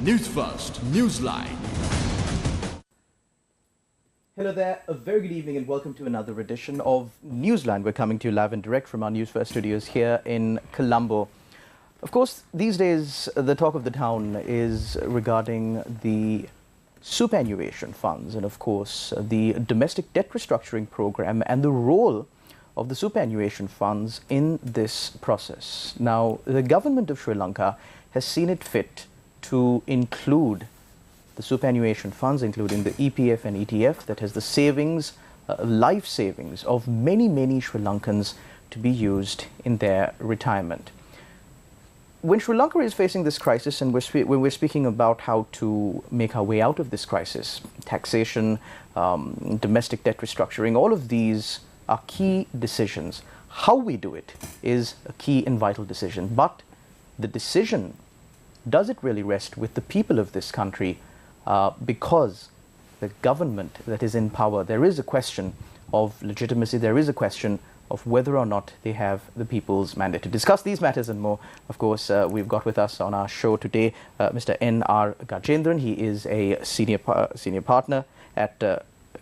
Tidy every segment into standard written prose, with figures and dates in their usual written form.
News First, Newsline. Hello there, a very good evening and welcome to another edition of Newsline. We're coming to you live and direct from our News First studios here in Colombo. Of course, these days the talk of the town is regarding the superannuation funds and of course the domestic debt restructuring program and the role of the superannuation funds in this process. Now, the government of Sri Lanka has seen it fit to include the superannuation funds, including the EPF and ETF, that has the savings, life savings of many Sri Lankans to be used in their retirement. When Sri Lanka is facing this crisis, and when we're speaking about how to make our way out of this crisis, taxation, domestic debt restructuring, all of these are key decisions. How we do it is a key and vital decision, but the decision, does it really rest with the people of this country? Because the government that is in power, there is a question of legitimacy, there is a question of whether or not they have the people's mandate. To discuss these matters and more, of course, we've got with us on our show today Mr. N.R Gajendran. He is a senior partner at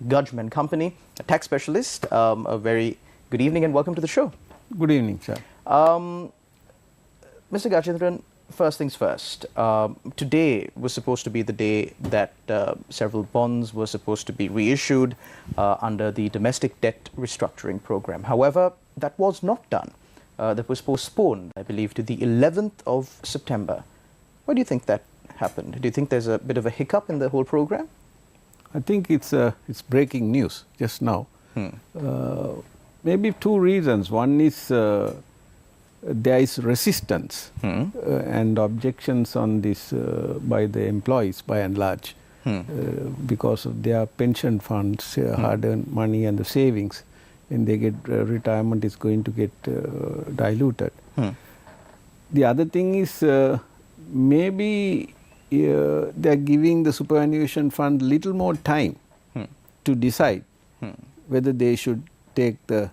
Gajman Company, a tax specialist. A very good evening and welcome to the show. Good evening, sir. Mr. Gajendran, first things first, today was supposed to be the day that several bonds were supposed to be reissued under the domestic debt restructuring program. However, that was not done. That was postponed, I believe, to the 11th of September. Why do you think that happened? Do you think there's a bit of a hiccup in the whole program? I think it's breaking news just now. Maybe two reasons. One is there is resistance and objections on this by the employees by and large because of their pension funds, hard-earned money and the savings. When they get retirement is going to get diluted. The other thing is maybe they are giving the superannuation fund little more time to decide whether they should take the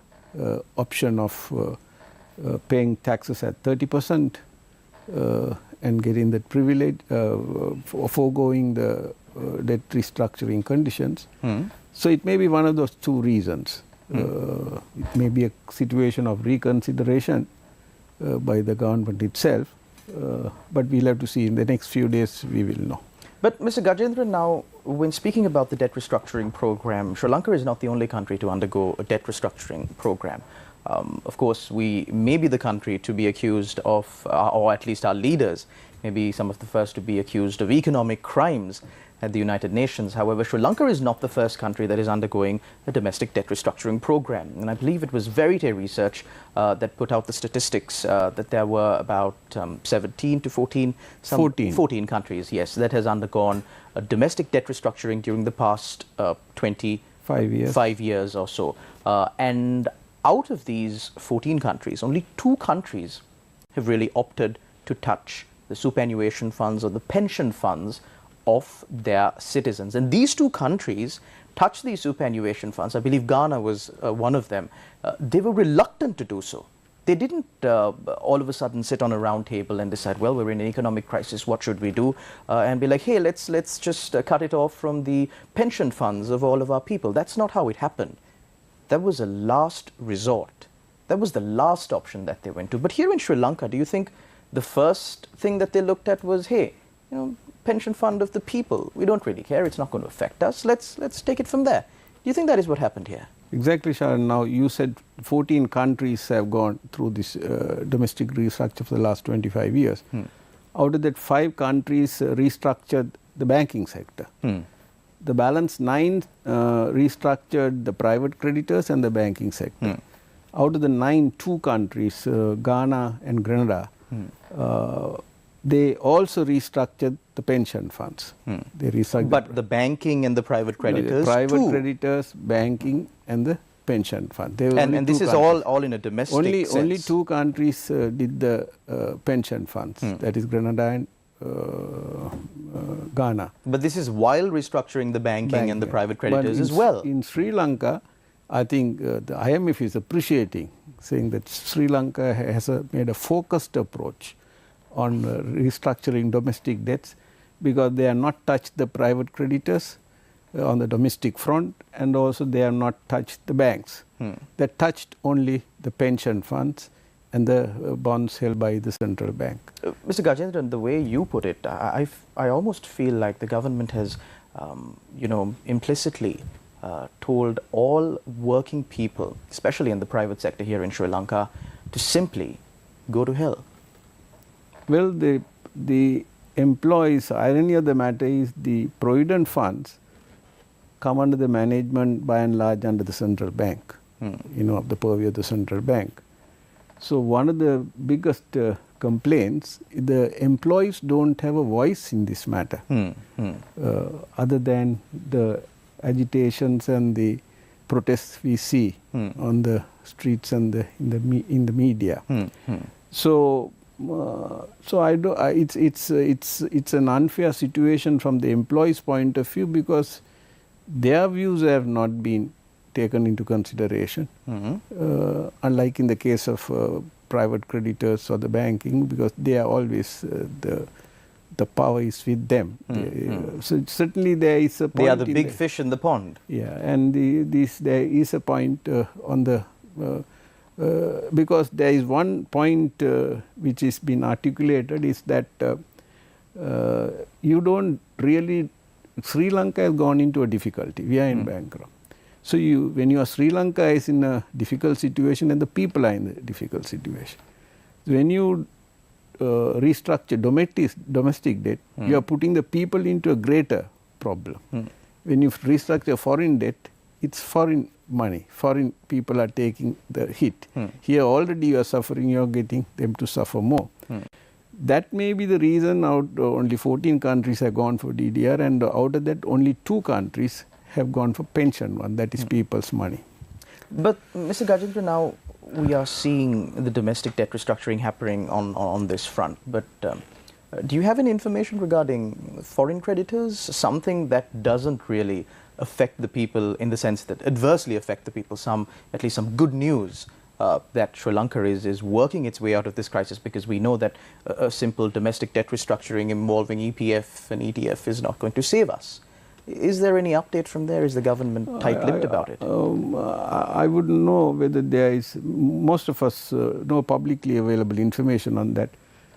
option of paying taxes at 30% and getting that privilege, foregoing the debt restructuring conditions. So it may be one of those two reasons. It may be a situation of reconsideration by the government itself, but we'll have to see in the next few days, we will know. But Mr. Gajendran, now, when speaking about the debt restructuring program, Sri Lanka is not the only country to undergo a debt restructuring program. Of course, we may be the country to be accused of, or at least our leaders, maybe some of the first to be accused of economic crimes at the United Nations. However, Sri Lanka is not the first country that is undergoing a domestic debt restructuring program. And I believe it was Verite Research that put out the statistics that there were about 17 to 14 countries, yes, that has undergone a domestic debt restructuring during the past 25 years or so. And out of these 14 countries, only 2 countries have really opted to touch the superannuation funds or the pension funds of their citizens. And these 2 countries touched these superannuation funds. I believe Ghana was one of them. They were reluctant to do so. They didn't all of a sudden sit on a round table and decide, well, we're in an economic crisis, what should we do? And be like, hey, let's just cut it off from the pension funds of all of our people. That's not how it happened. That was a last resort. That was the last option that they went to. But here in Sri Lanka, do you think the first thing that they looked at was, hey, pension fund of the people, we don't really care, it's not going to affect us, let's take it from there. Do you think that is what happened here? Exactly, Sharon. Now, you said 14 countries have gone through this domestic restructure for the last 25 years. Out of that, 5 countries restructured the banking sector. The balance 9 restructured the private creditors and the banking sector. Out of the 9, 2 countries, Ghana and Grenada, they also restructured the pension funds. They restructured but the banking and the private creditors private creditors, banking and the pension fund. And this is all in a domestic sense. Only 2 countries did the pension funds, that is Grenada and Ghana. But this is while restructuring the banking and the private creditors as well. In Sri Lanka, I think the IMF is appreciating, saying that Sri Lanka has made a focused approach on restructuring domestic debts because they have not touched the private creditors on the domestic front, and also they have not touched the banks. They touched only the pension funds and the bonds held by the central bank. Mr. Gajendran, the way you put it, I almost feel like the government has, implicitly told all working people, especially in the private sector here in Sri Lanka, to simply go to hell. Well, the employees, irony of the matter is the provident funds come under the management by and large under the central bank, of the purview of the central bank. So one of the biggest complaints, the employees don't have a voice in this matter, other than the agitations and the protests we see on the streets and in the media. So it's an unfair situation from the employees' point of view, because their views have not been taken into consideration, unlike in the case of private creditors or the banking, because they are always the power is with them. So certainly there is a point. They are the big fish in the pond. Yeah, and there is a point on the because there is one point which is been articulated, is that you don't really. Sri Lanka has gone into a difficulty. We are in bankrupt. So when you are Sri Lanka is in a difficult situation, and the people are in a difficult situation. When you restructure domestic debt, you are putting the people into a greater problem. When you restructure foreign debt, it's foreign money. Foreign people are taking the hit. Here already you are suffering, you are getting them to suffer more. That may be the reason only 14 countries have gone for DDR, and out of that only 2 countries have gone for pension one, that is people's money. But Mr. Gajendran, now we are seeing the domestic debt restructuring happening on this front. But do you have any information regarding foreign creditors, something that doesn't really affect the people in the sense that adversely affect the people, at least some good news that Sri Lanka is working its way out of this crisis, because we know that a simple domestic debt restructuring involving EPF and ETF is not going to save us. Is there any update from there? Is the government tight-lipped about it? I wouldn't know whether there is, most of us know publicly available information on that.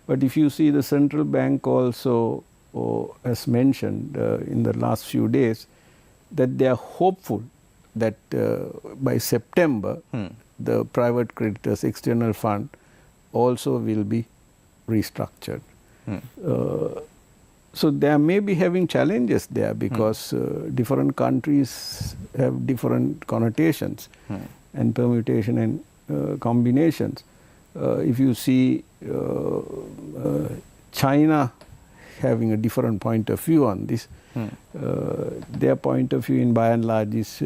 But if you see, the central bank also has mentioned in the last few days that they are hopeful that by September, the private creditors external fund also will be restructured. So they may be having challenges there, because different countries have different connotations and permutation and combinations. If you see China having a different point of view on this, their point of view in by and large is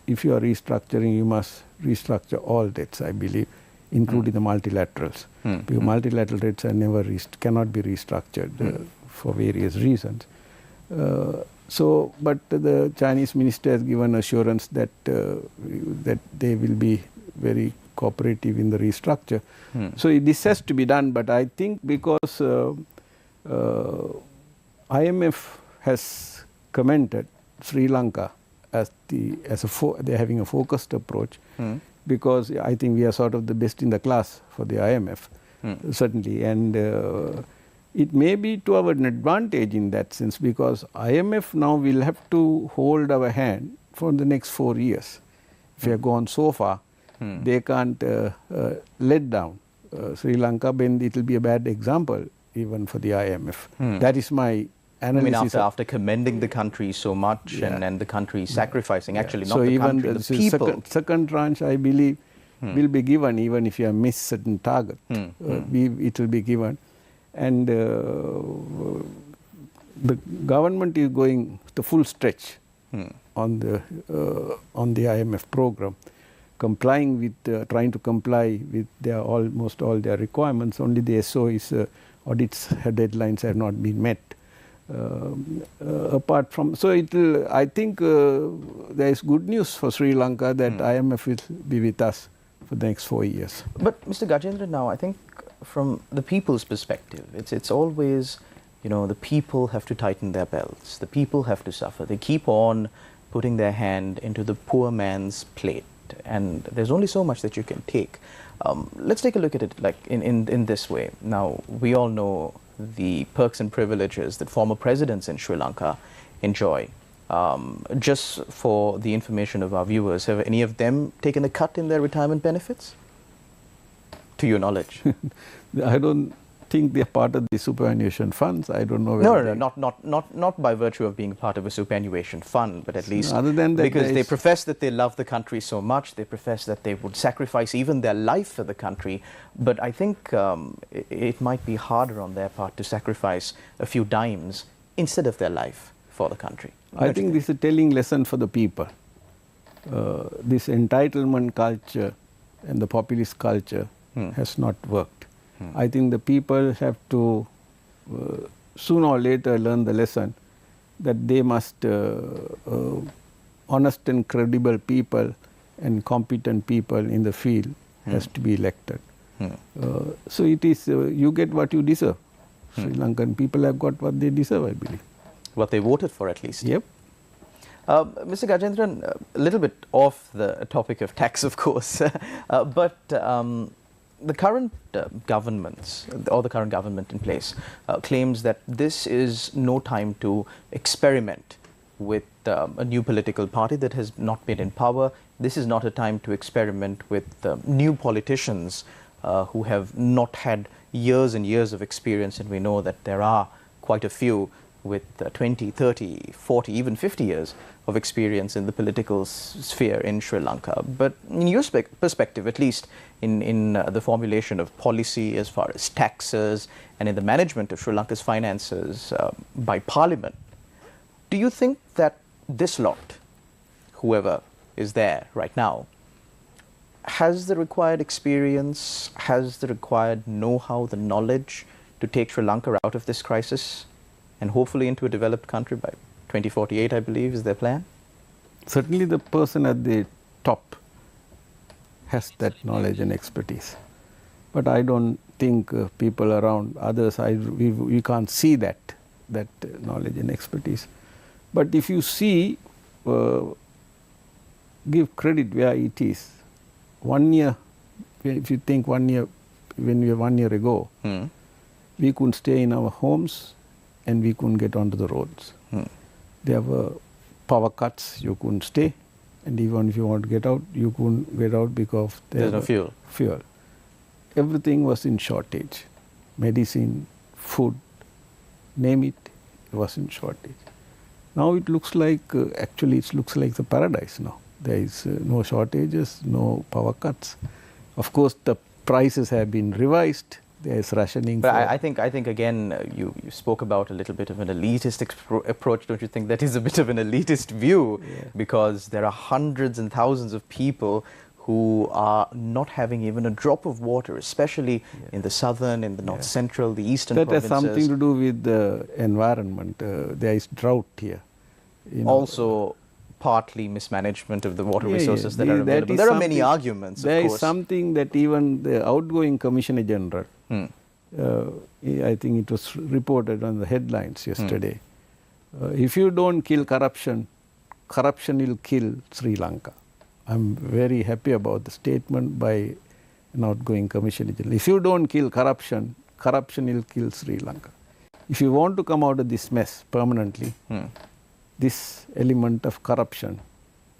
if you are restructuring, you must restructure all debts, I believe, including the multilaterals. Because multilateral debts are cannot be restructured for various reasons. But the Chinese minister has given assurance that that they will be very cooperative in the restructure. So this has to be done, but I think because IMF has commented Sri Lanka as they're having a focused approach, because I think we are sort of the best in the class for the IMF, certainly, and it may be to our advantage in that sense, because IMF now will have to hold our hand for the next 4 years. If we have gone so far, they can't let down Sri Lanka, then it will be a bad example even for the IMF. That is my analysis. I mean, after commending the country so much, and the country sacrificing, actually not so the even country, the people. Second tranche, I believe, will be given even if you have missed certain target. It will be given. And the government is going the full stretch on the IMF program, complying with trying to comply with almost all their requirements. Only the SOE's audits deadlines have not been met. Apart from, so it will, I think there is good news for Sri Lanka that IMF will be with us for the next 4 years. But Mr. Gajendran, now I think from the people's perspective, it's always you know, the people have to tighten their belts, the people have to suffer. They keep on putting their hand into the poor man's plate, and there's only so much that you can take. Let's take a look at it like in this way. Now, we all know the perks and privileges that former presidents in Sri Lanka enjoy. Just for the information of our viewers, have any of them taken a cut in their retirement benefits? To your knowledge? I don't think they're part of the superannuation funds. I don't know whether not by virtue of being part of a superannuation fund, but at least other than that, because they profess that they love the country so much, they profess that they would sacrifice even their life for the country. But I think it might be harder on their part to sacrifice a few dimes instead of their life for the country. I think this is a telling lesson for the people. This entitlement culture and the populist culture has not worked. I think the people have to sooner or later learn the lesson that they must honest and credible people and competent people in the field has to be elected. So it is you get what you deserve. Sri Lankan people have got what they deserve, I believe. What they voted for, at least. Yep. Mr. Gajendran, a little bit off the topic of tax, of course, but the current governments, or the current government in place, claims that this is no time to experiment with a new political party that has not been in power. This is not a time to experiment with new politicians who have not had years and years of experience, and we know that there are quite a few with 20, 30, 40, even 50 years of experience in the political sphere in Sri Lanka. But in your perspective, at least in the formulation of policy as far as taxes and in the management of Sri Lanka's finances by Parliament, do you think that this lot, whoever is there right now, has the required experience, has the required know-how, the knowledge to take Sri Lanka out of this crisis and hopefully into a developed country by 2048, I believe, is their plan? Certainly the person at the top has that knowledge and expertise. But I don't think people around others, we can't see that knowledge and expertise. But if you see, give credit where it is. 1 year, if you think 1 year, when we were 1 year ago, we couldn't stay in our homes and we couldn't get onto the roads. There were power cuts, you couldn't stay, and even if you want to get out, you couldn't get out because there's no fuel. Everything was in shortage. Medicine, food, name it, it was in shortage. Now it looks like, actually it looks like the paradise now. There is no shortages, no power cuts. Of course, the prices have been revised. There is rationing. But I think again, you spoke about a little bit of an elitist approach. Don't you think that is a bit of an elitist view? Yeah. Because there are hundreds and thousands of people who are not having even a drop of water, especially in the southern, in the north central, the eastern provinces. That has something to do with the environment. There is drought here. Also, partly mismanagement of the water resources that are available. There are many arguments, of course. There is something that even the outgoing Commissioner General, I think it was reported on the headlines yesterday. If you don't kill corruption, corruption will kill Sri Lanka. I'm very happy about the statement by an outgoing Commissioner General. If you don't kill corruption, corruption will kill Sri Lanka. If you want to come out of this mess permanently, this element of corruption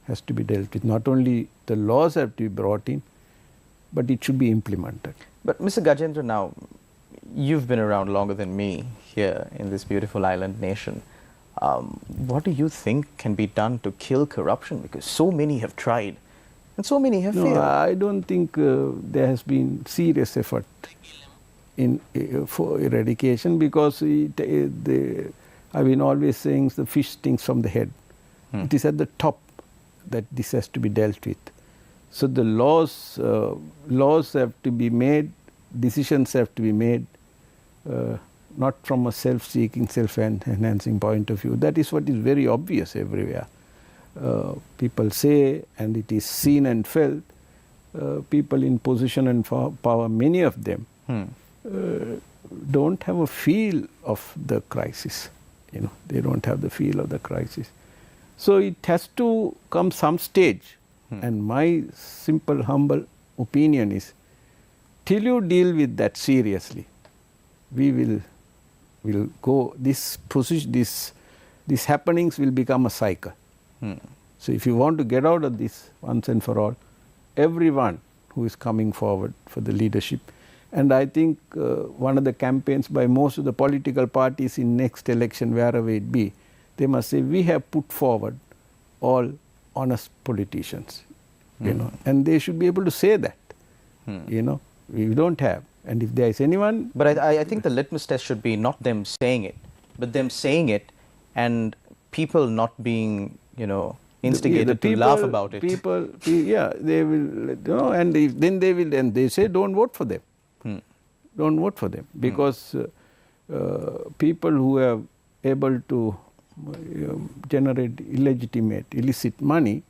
has to be dealt with. Not only the laws have to be brought in, but it should be implemented. But Mr. Gajendran, now, you've been around longer than me here in this beautiful island nation. What do you think can be done to kill corruption? Because so many have tried and so many have failed. I don't think there has been serious effort for eradication, because I've been always saying the fish stinks from the head. It is at the top that this has to be dealt with. So the laws have to be made, decisions have to be made, not from a self-seeking, self-enhancing point of view. That is what is very obvious everywhere. People say, and it is seen and felt, people in position and power, many of them, don't have a feel of the crisis. They don't have the feel of the crisis. So it has to come some stage. And my simple, humble opinion is, till you deal with that seriously, we will go, these happenings will become a cycle. So if you want to get out of this once and for all, everyone who is coming forward for the leadership, and I think one of the campaigns by most of the political parties in next election, wherever it be, they must say, we have put forward all honest politicians, and they should be able to say that, we don't have. And if there is anyone... But I think the litmus test should be not them saying it, but them saying it and people not being, instigated to laugh about it. They will, and then they say, don't vote for them. Don't vote for them, because people who are able to generate illicit money,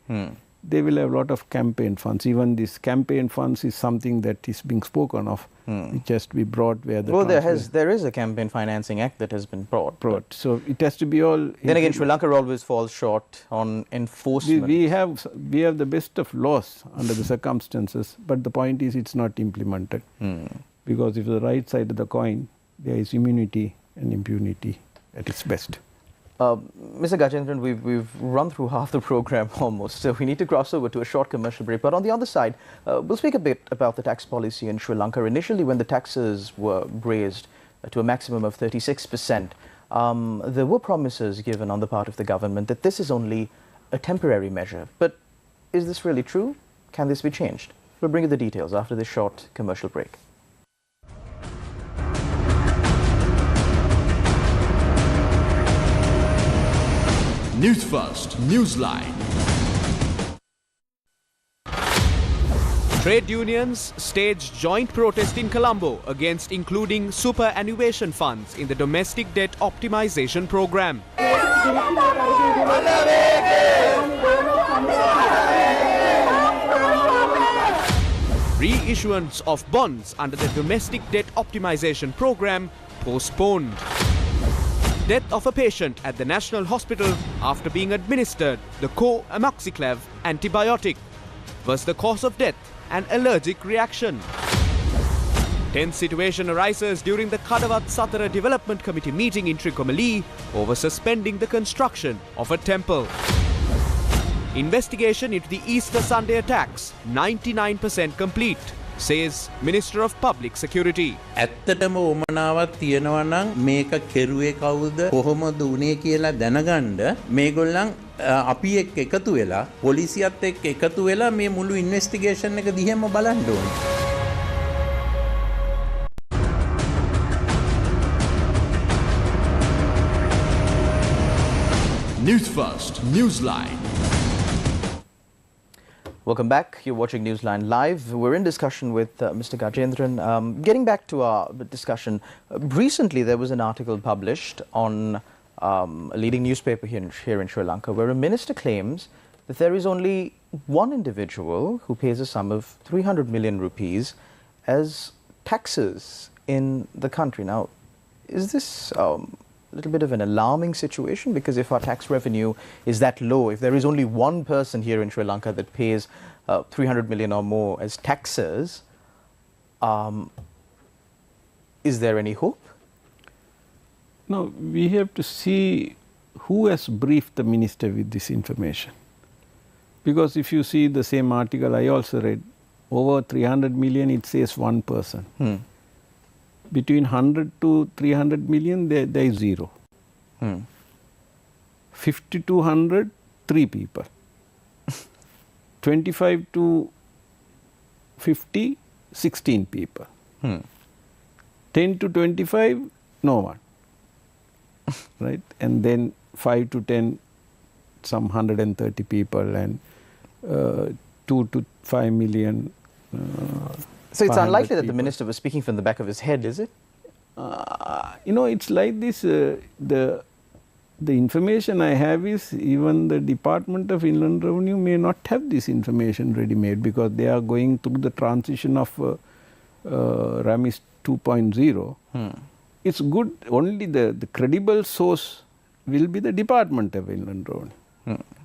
they will have a lot of campaign funds. Even this campaign funds is something that is being spoken of, which has to be brought where the... Well, there is a Campaign Financing Act that has been brought. So it has to be all... Then again, Sri Lanka always falls short on enforcement. We have the best of laws under the circumstances, but the point is it's not implemented. Because if the right side of the coin, there is immunity and impunity at its best. Mr. Gajendran, we've run through half the program almost, so we need to cross over to a short commercial break. But on the other side, we'll speak a bit about the tax policy in Sri Lanka. Initially, when the taxes were raised to a maximum of 36%, there were promises given on the part of the government that this is only a temporary measure. But is this really true? Can this be changed? We'll bring you the details after this short commercial break. News First, Newsline. Trade unions stage joint protest in Colombo against including superannuation funds in the domestic debt optimization program. Reissuance of bonds under the domestic debt optimization program postponed. Death of a patient at the National Hospital after being administered the co-amoxiclav antibiotic. Was the cause of death an allergic reaction? Tense situation arises during the Kadawat Satara Development Committee meeting in Tricomali over suspending the construction of a temple. Investigation into the Easter Sunday attacks 99% complete, says Minister of Public Security. ඇත්තටම උමනාවක් තියෙනවා නම් මේක කෙරුවේ කවුද කොහොමද උනේ කියලා දැනගන්න මේගොල්ලන් අපි එක්ක එකතු වෙලා පොලිසියත් එක්ක එකතු වෙලා මේ මුළු ඉන්වෙස්ටිගේෂන් එක දිහාම බලන්න ඕනේ. News First, Newsline. Welcome back. You're watching Newsline Live. We're in discussion with Mr. Gajendran. Getting back to our discussion, recently there was an article published on a leading newspaper here in Sri Lanka where a minister claims that there is only one individual who pays a sum of 300 million rupees as taxes in the country. Now, is this a little bit of an alarming situation? Because if our tax revenue is that low, if there is only one person here in Sri Lanka that pays 300 million or more as taxes, is there any hope? No, we have to see who has briefed the minister with this information. Because if you see the same article I also read, over 300 million it says one person. Between 100 to 300 million, there is zero. 50 to 100, 3 people. 25 to 50, 16 people. 10 to 25, no one. Right? And then 5 to 10, some 130 people, and 2 to 5 million. So it's unlikely that the minister was speaking from the back of his head, is it? It's like this. The information I have is even the Department of Inland Revenue may not have this information ready-made because they are going through the transition of RAMIS 2.0. it's good, only the credible source will be the Department of Inland Revenue.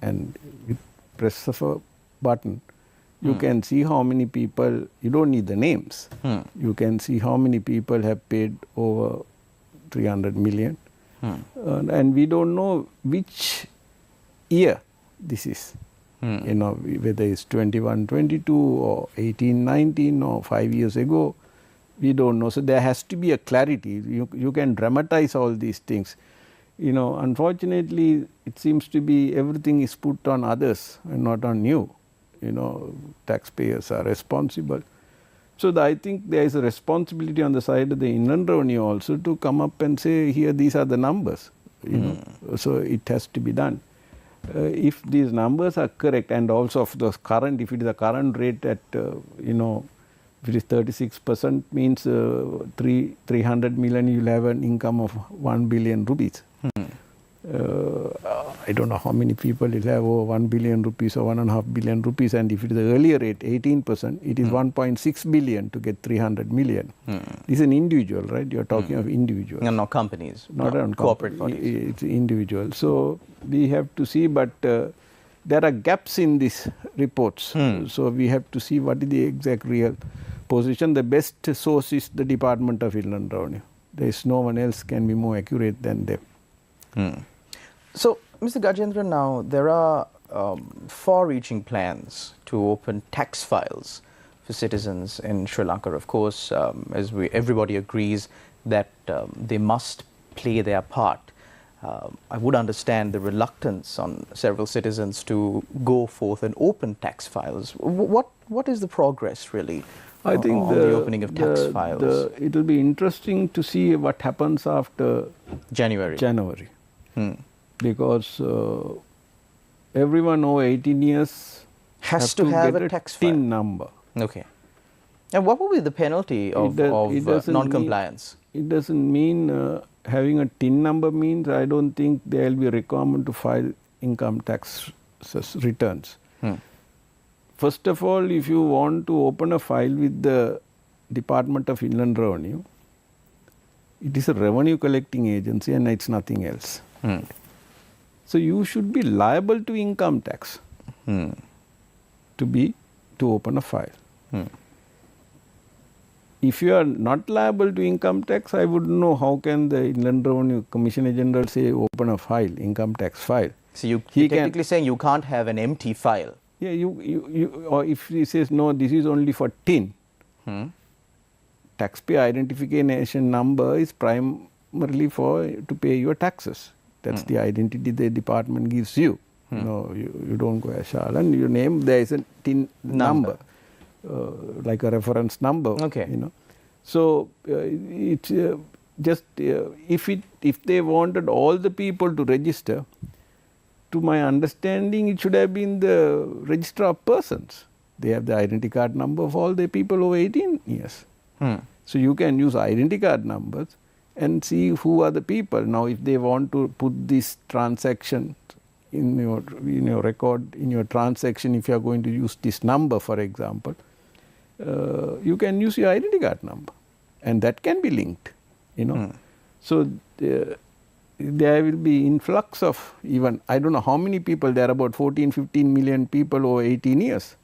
And with press of a button, you can see how many people, you don't need the names, you can see how many people have paid over 300 million. And we don't know which year this is. You know, whether it's 21, 22 or 18, 19 or 5 years ago, we don't know. So there has to be a clarity. You can dramatize all these things. You know, unfortunately, it seems to be everything is put on others and not on you. You know, taxpayers are responsible. So I think there is a responsibility on the side of the Inland Revenue also to come up and say, here, these are the numbers. You know, so it has to be done. If these numbers are correct, and also of the current, if it is a current rate at, you know, if it is 36%, means 300 million, you will have an income of 1 billion rupees. I don't know how many people will have over 1 billion rupees or 1.5 billion rupees, and if it is the earlier rate, 18%, it is 1.6 billion to get 300 million. This is an individual, right? You are talking of individuals. No, not companies. Not on corporate bodies. It's individual. So we have to see, but there are gaps in these reports. So we have to see what is the exact real position. The best source is the Department of Inland Revenue. There is no one else can be more accurate than them. So, Mr. Gajendran, now there are far-reaching plans to open tax files for citizens in Sri Lanka. Of course, as everybody agrees that they must play their part. I would understand the reluctance on several citizens to go forth and open tax files. What is the progress really? I think on the opening of tax files. It will be interesting to see what happens after January. Because everyone over 18 years has to have a tax file. TIN number. Okay. And what will be the penalty of non-compliance? It doesn't mean having a TIN number means I don't think there will be a requirement to file income tax returns. First of all, if you want to open a file with the Department of Inland Revenue, it is a revenue collecting agency and it's nothing else. So you should be liable to income tax to open a file. If you are not liable to income tax, I wouldn't know how can the Inland Revenue Commissioner General say open a file, income tax file. So you're technically saying you can't have an empty file. Yeah, or if he says no, this is only for TIN. Taxpayer identification number is primarily to pay your taxes. That's the identity the department gives you. You know, you don't go as Shalan, you name, there is a TIN number. Like a reference number. Okay. You know, so it's just if they wanted all the people to register, to my understanding, it should have been the Register of Persons. They have the identity card number of all the people over 18 years. So you can use identity card numbers and see who are the people. Now, if they want to put this transaction in your record, in your transaction, if you are going to use this number, for example, you can use your identity card number, and that can be linked. You know, so there will be influx of even I don't know how many people. There are about 14-15 million people over 18 years.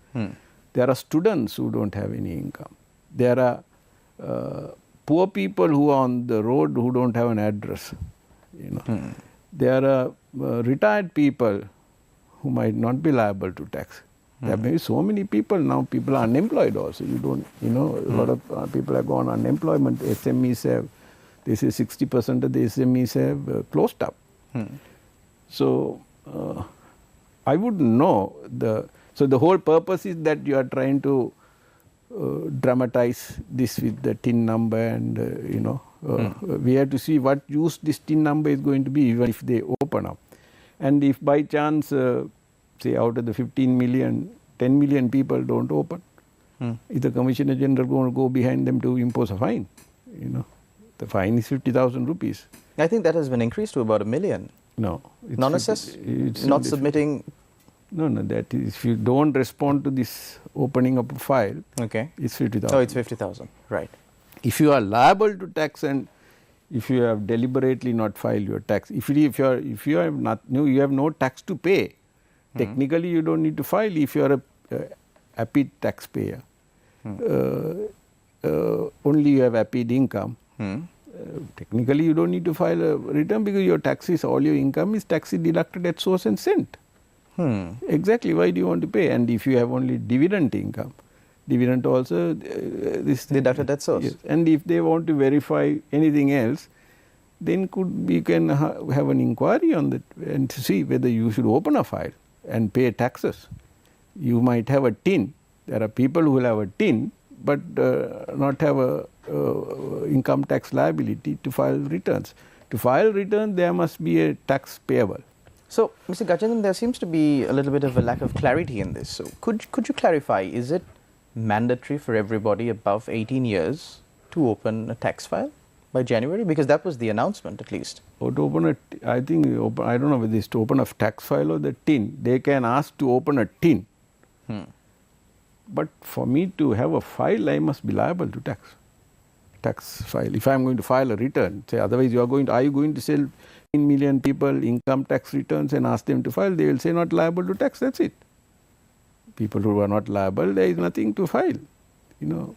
There are students who don't have any income. There are poor people who are on the road who don't have an address. You know, there are retired people who might not be liable to tax. There may be so many people now. People are unemployed also. You don't, you know, a lot of people have gone unemployment. SMEs have, they say 60% of the SMEs have closed up. So I wouldn't know so the whole purpose is that you are trying to dramatize this with the TIN number, and you know, we have to see what use this TIN number is going to be even if they open up. And if by chance, say out of the 15 million, 10 million people don't open, is the Commissioner General going to go behind them to impose a fine? You know, the fine is 50,000 rupees. I think that has been increased to about 1 million. No. Non-assessed? Not submitting? No, that is, if you don't respond to this opening up a file, okay, it's 50,000. Oh, it's 50,000, right. If you are liable to tax and if you have deliberately not filed your tax. If you have not, no, you have no tax to pay, technically you don't need to file if you are a APID taxpayer. Only you have APID income. Technically you don't need to file a return because your taxes, all your income is tax deducted at source and cent. Exactly, why do you want to pay? And if you have only dividend income, dividend also this Deducted at source. Yes. And if they want to verify anything else, then you can have an inquiry on that and to see whether you should open a file and pay taxes. You might have a TIN. There are people who will have a TIN but not have a income tax liability to file returns. To file return, there must be a tax payable. So, Mr. Gajendran, there seems to be a little bit of a lack of clarity in this. So, could you clarify, is it mandatory for everybody above 18 years to open a tax file by January? Because that was the announcement, at least. Or to open a, I think, I don't know whether it's to open a tax file or the TIN. They can ask to open a TIN. But for me to have a file, I must be liable to tax file. If I am going to file a return, say otherwise are you going to sell 10 million people income tax returns and ask them to file? They will say not liable to tax, that's it. People who are not liable, there is nothing to file. You know,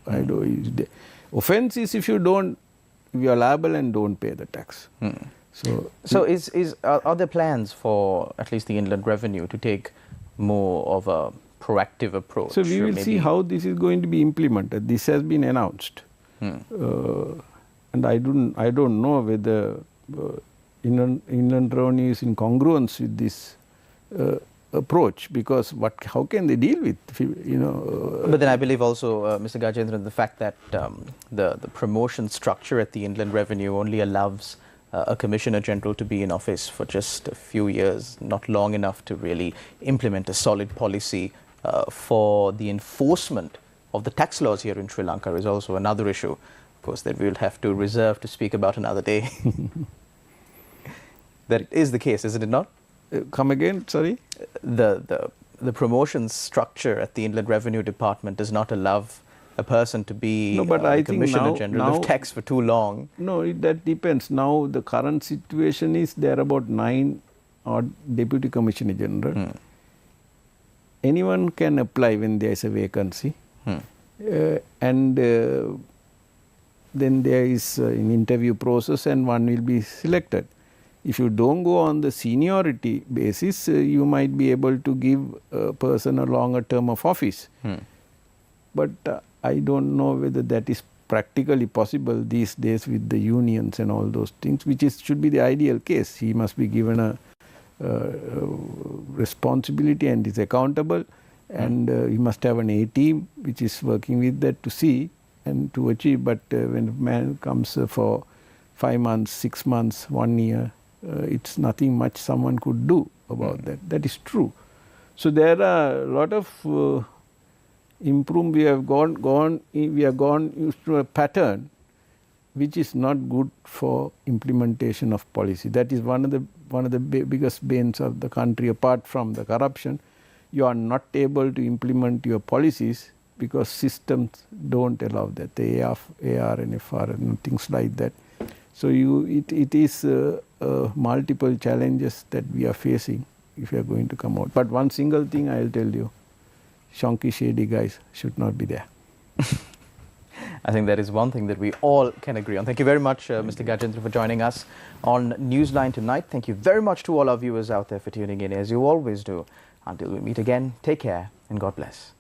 offense is if you are liable and don't pay the tax. So are there plans for at least the Inland Revenue to take more of a proactive approach? So we will see how this is going to be implemented. This has been announced. And I don't know whether Inland Revenue is in congruence with this approach, because how can they deal with, But then I believe also, Mr. Gajendran, the fact that the promotion structure at the Inland Revenue only allows a Commissioner General to be in office for just a few years, not long enough to really implement a solid policy for the enforcement of the tax laws here in Sri Lanka is also another issue, of course, that we will have to reserve to speak about another day. That is the case, isn't it not? Come again, sorry? The promotion structure at the Inland Revenue Department does not allow a person to be Commissioner General of Tax for too long. No, that depends. Now the current situation is there are about 9 odd Deputy Commissioner General. Anyone can apply when there is a vacancy. And then there is an interview process and one will be selected. If you don't go on the seniority basis, you might be able to give a person a longer term of office. But I don't know whether that is practically possible these days with the unions and all those things, which should be the ideal case. He must be given a responsibility and is accountable, and he must have an A team which is working with that to see and to achieve. But when a man comes for 5 months, 6 months, 1 year, it's nothing much someone could do about that. That is true. So there are a lot of improvement. We have gone used to a pattern which is not good for implementation of policy. That is one of the biggest banes of the country, apart from the corruption. You are not able to implement your policies because systems don't allow that. The AR and FR and things like that. So it is multiple challenges that we are facing if we are going to come out. But one single thing I will tell you, shonky shady guys should not be there. I think that is one thing that we all can agree on. Thank you very much, Mr. Gajendran, for joining us on Newsline tonight. Thank you very much to all our viewers out there for tuning in, as you always do. Until we meet again, take care and God bless.